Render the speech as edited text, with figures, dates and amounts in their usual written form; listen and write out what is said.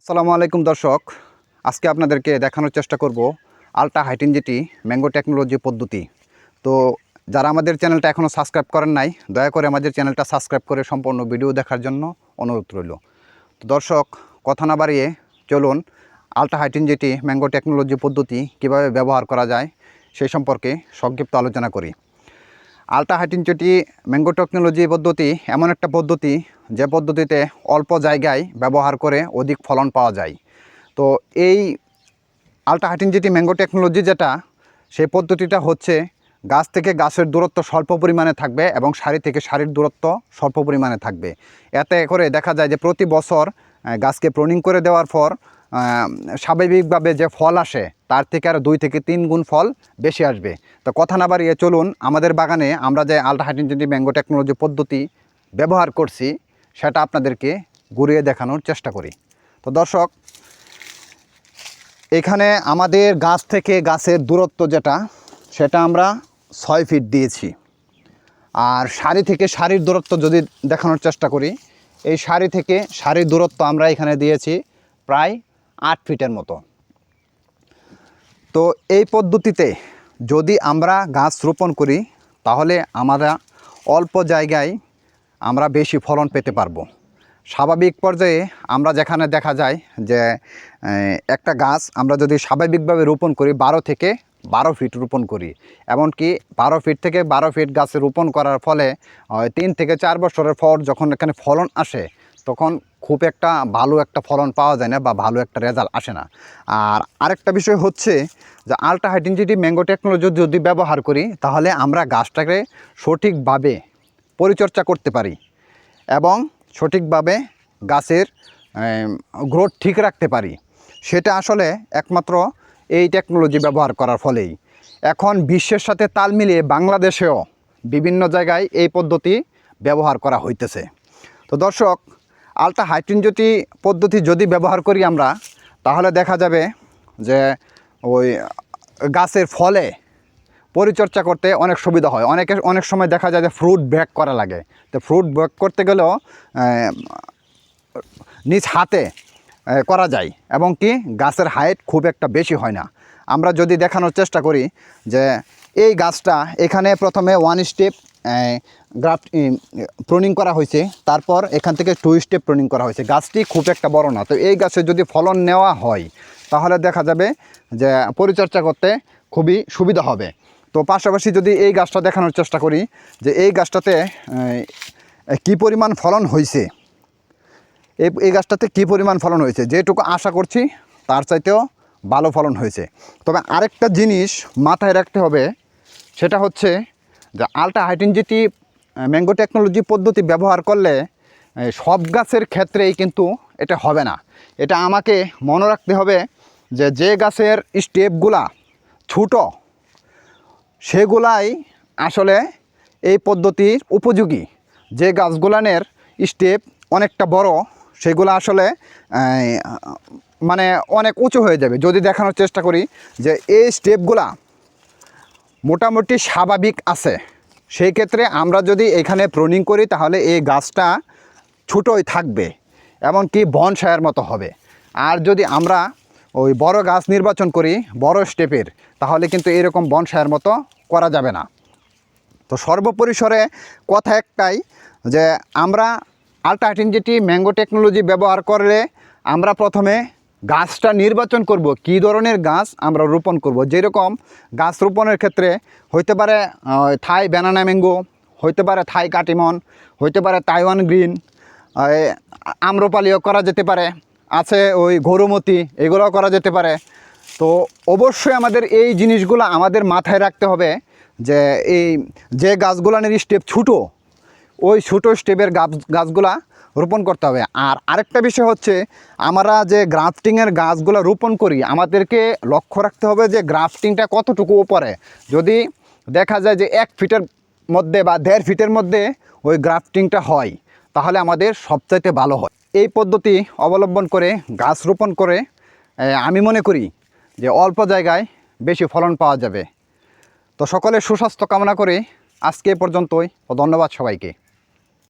আসসালামু আলাইকুম দর্শক, আজকে আপনাদেরকে দেখানোর চেষ্টা করব আলট্রা হাইটেনসিটি ম্যাঙ্গো টেকনোলজি পদ্ধতি। তো যারা আমাদের চ্যানেলটা এখনও সাবস্ক্রাইব করেন নাই, দয়া করে আমাদের চ্যানেলটা সাবস্ক্রাইব করে সম্পূর্ণ ভিডিও দেখার জন্য অনুরোধ রইল। তো দর্শক, কথা না বাড়িয়ে চলুন আলট্রা হাইটেনসিটি ম্যাঙ্গো টেকনোলজি পদ্ধতি কিভাবে ব্যবহার করা যায় সেই সম্পর্কে সংক্ষিপ্ত আলোচনা করি। আলট্রা হাইটেনসিটি ম্যাঙ্গো টেকনোলজি পদ্ধতি এমন একটা পদ্ধতি যে পদ্ধতিতে অল্প জায়গায় ব্যবহার করে অধিক ফলন পাওয়া যায়। তো এই আলট্রা হাইটেনসিটি ম্যাঙ্গো টেকনোলজি যেটা, সেই পদ্ধতিটা হচ্ছে গাছ থেকে গাছের দূরত্ব স্বল্প পরিমাণে থাকবে এবং সারি থেকে সারির দূরত্ব স্বল্প পরিমাণে থাকবে। এতে করে দেখা যায় যে প্রতি বছর গাছকে প্রুনিং করে দেওয়ার পর স্বাভাবিকভাবে যে ফল আসে তার থেকে আর 2 থেকে 3 গুণ ফল বেশি আসবে। তো কথা না বাড়িয়ে চলুন আমাদের বাগানে আমরা যে আলট্রা হাইটেনসিটি ম্যাঙ্গো টেকনোলজি পদ্ধতি ব্যবহার করছি সেটা আপনাদেরকে ঘুরিয়ে দেখানোর চেষ্টা করি। তো দর্শক, এখানে আমাদের গাছ থেকে গাছের দূরত্ব যেটা, সেটা আমরা 6 ফিট দিয়েছি। আর সারি থেকে সারির দূরত্ব যদি দেখানোর চেষ্টা করি, এই সারি থেকে সারির দূরত্ব আমরা এখানে দিয়েছি প্রায় 8 ফিটের মতো। তো এই পদ্ধতিতে যদি আমরা গাছ রোপণ করি তাহলে আমরা অল্প জায়গায় আমরা বেশি ফলন পেতে পারবো। স্বাভাবিক পর্যায়ে আমরা যেখানে দেখা যায় যে একটা গাছ আমরা যদি স্বাভাবিকভাবে রোপণ করি 12 থেকে 12 ফিট রোপণ করি, এমনকি 12 ফিট থেকে 12 ফিট গাছে রোপণ করার ফলে 3 থেকে 4 বছরের পর যখন এখানে ফলন আসে তখন খুব একটা ভালো একটা ফলন পাওয়া যায় না বা ভালো একটা রেজাল্ট আসে না। আর আরেকটা বিষয় হচ্ছে যে আলট্রা হাইটেনসিটি ম্যাঙ্গো টেকনোলজি যদি ব্যবহার করি তাহলে আমরা গাছটাকে সঠিকভাবে পরিচর্যা করতে পারি এবং সঠিকভাবে গাছের গ্রোথ ঠিক রাখতে পারি। সেটা আসলে একমাত্র এই টেকনোলজি ব্যবহার করার ফলেই। এখন বিশ্বের সাথে তাল মিলিয়ে বাংলাদেশেও বিভিন্ন জায়গায় এই পদ্ধতি ব্যবহার করা হইতেছে। তো দর্শক, আলট্রা হাইটেনসিটি পদ্ধতি যদি ব্যবহার করি আমরা, তাহলে দেখা যাবে যে ওই গাছের ফলে পরিচর্যা করতে অনেক সুবিধা হয়। অনেক সময় দেখা যায় যে ফ্রুট ব্যাক করা লাগে। তো ফ্রুট ব্যাক করতে গেলেও নিজ হাতে করা যায় এবং কি গাছের হাইট খুব একটা বেশি হয় না। আমরা যদি দেখানোর চেষ্টা করি যে এই গাছটা এখানে প্রথমে 1 স্টেপ গ্রাফট প্রুনিং করা হয়েছে, তারপর এখান থেকে 2 স্টেপ প্রুনিং করা হয়েছে। গাছটি খুব একটা বড় না। তো এই গাছে যদি ফলন নেওয়া হয় তাহলে দেখা যাবে যে পরিচর্যা করতে খুবই সুবিধা হবে। তো পাশাপাশি যদি এই গাছটা দেখানোর চেষ্টা করি যে এই গাছটাতে কী পরিমাণ ফলন হয়েছে, এই গাছটাতে কী পরিমাণ ফলন হয়েছে, যেটুকু আশা করছি তার চাইতেও ভালো ফলন হয়েছে। তবে আরেকটা জিনিস মাথায় রাখতে হবে, সেটা হচ্ছে যে আলট্রা হাইটেনসিটি ম্যাঙ্গো টেকনোলজি পদ্ধতি ব্যবহার করলে সব গাছের ক্ষেত্রেই কিন্তু এটা হবে না। এটা আমাকে মনে রাখতে হবে যে গাছের স্টেপগুলা ছোটো সেগুলাই আসলে এই পদ্ধতির উপযোগী। যে গাছগুলানের স্টেপ অনেকটা বড় সেগুলো আসলে মানে অনেক উঁচু হয়ে যাবে। যদি দেখানোর চেষ্টা করি যে এই স্টেপগুলা মোটামুটি স্বাভাবিক আছে, সেই ক্ষেত্রে আমরা যদি এখানে প্রুনিং করি তাহলে এই গাছটা ছোটোই থাকবে, এমনকি বনসাইয়ের মতো হবে। আর যদি আমরা ওই বড় গাছ নির্বাচন করি বড় স্টেপের, তাহলে কিন্তু এরকম বনসাইয়ের মতো করা যাবে না। তো সর্বপরিসরে কথা একটাই যে আমরা আলট্রা হাইটেনসিটি ম্যাঙ্গো টেকনোলজি ব্যবহার করলে আমরা প্রথমে গাছটা নির্বাচন করব, কী ধরনের গাছ আমরা রোপণ করব। যেরকম গাছ রোপণের ক্ষেত্রে হইতে পারে থাই ব্যানানা ম্যাঙ্গো, হইতে পারে থাই কাটিমন, হইতে পারে তাইওয়ান গ্রিন, আম্রপালিও করা যেতে পারে, আছে ওই গরুমতি, এগুলোও করা যেতে পারে। তো অবশ্যই আমাদের এই জিনিসগুলো আমাদের মাথায় রাখতে হবে যে এই যে গাছগুলানের স্টেপ ছোটো, ওই ছোটো স্টেপের গাছগুলা রোপণ করতে হবে। আর আরেকটা বিষয় হচ্ছে আমরা যে গ্রাফটিংয়ের গাছগুলো রোপণ করি আমাদেরকে লক্ষ্য রাখতে হবে যে গ্রাফটিংটা কতটুকু উপরে। যদি দেখা যায় যে 1 ফিটের মধ্যে বা 1.5 ফিটের মধ্যে ওই গ্রাফটিংটা হয় তাহলে আমাদের সবচাইতে ভালো হয়। এই পদ্ধতি অবলম্বন করে গাছ রোপণ করে আমি মনে করি যে অল্প জায়গায় বেশি ফলন পাওয়া যাবে। তো সকলের সুস্বাস্থ্য কামনা করে আজকে এ পর্যন্তই। ধন্যবাদ সবাইকে।